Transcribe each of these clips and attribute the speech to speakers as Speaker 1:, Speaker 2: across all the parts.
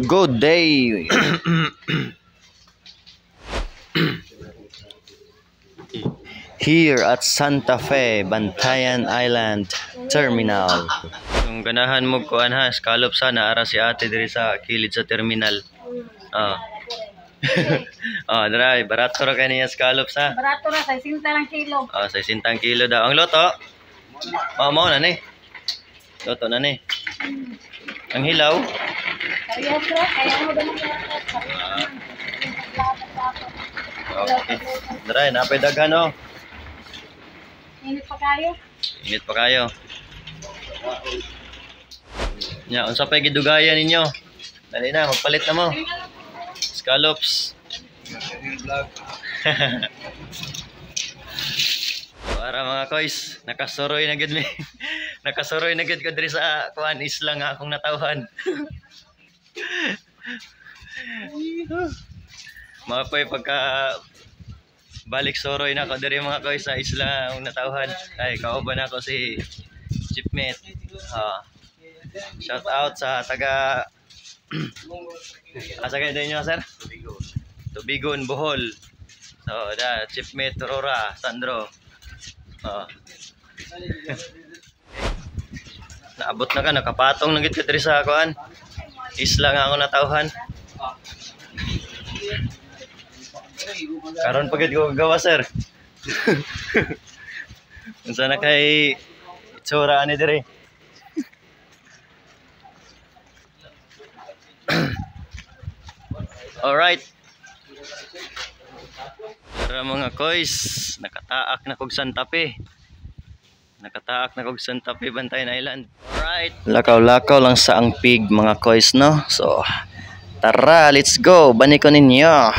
Speaker 1: Good day. Here at Santa Fe, Bantayan Island Terminal. Kung ganahan mo kuan ha, scallop sana ara si ate diri sa kilid sa terminal. Oh. Oh, drai, barato ra kaniya scallop sa.
Speaker 2: Barato ra, 60 lang kilo.
Speaker 1: Oh, 60 kilo daw. Ang loto? Oh, mao na ni. Loto na ni. Ang hilaw?
Speaker 2: Parehas ra, kaya mo daw
Speaker 1: Okay. Drai, napay daghan oh.
Speaker 2: Init pa kayo?
Speaker 1: Init pa kayo. Nya, unsa pay gidugayan ninyo? Dali na, magpalit na mo. Scallops. Para mga koys, nakasuroy na gid mi. Nakasuroy na gid ko diri sa kuan isla nga akong natawhan. Mapoy pagka balik soroy na ako diri mga koys sa isla akong natawhan. Ay kauban ako si Chipmate. Shout out sa taga asa kayo din nyo sir? Tubigon, Bohol. So, Chipmate Rora, Sandro. Naabot na ka, nakapatong nagit ka diri sa kuan. Isla nga ako natawhan. Karon pagid ko gawa sir. Unsa na kay itsura ani diri? Alright. Para mga koys, nakataak na kog Santa Fe. Nakataak na kog Santa Fe, Bantayan Island. Alright. Lakaw-lakaw lang sa ang pig mga koys no. So, tara, let's go. Bani ko ninyo.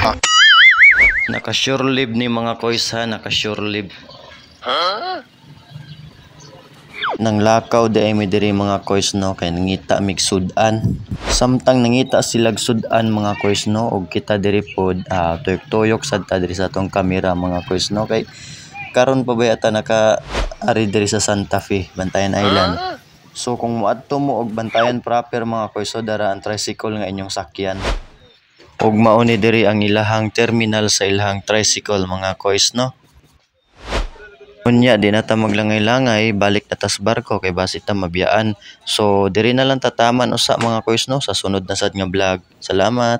Speaker 1: Naka-sure live ni mga koys ha, naka-sure live. Nang lakaw di ay may diri mga koys no, kay nangita mig sudan. Samtang nangita silag sudan mga koys no, og kita diri pod tuyok-tuyok sad ta diri sa tong kamera mga koys no, kay karon pa ba ata naka ari diri sa Santa Fe, Bantayan Island. So kung moadto mo og Bantayan proper mga koys so dara ang tricycle nga inyong sakyan. Og mauni diri ang ilahang terminal sa ilahang tricycle mga koys no. Unya di na ta maglangay-langay, balik na tas barko kay basi ta mabiyaan. So diri na lang tataman usa mga koys no sa sunod na sad nga vlog. Salamat.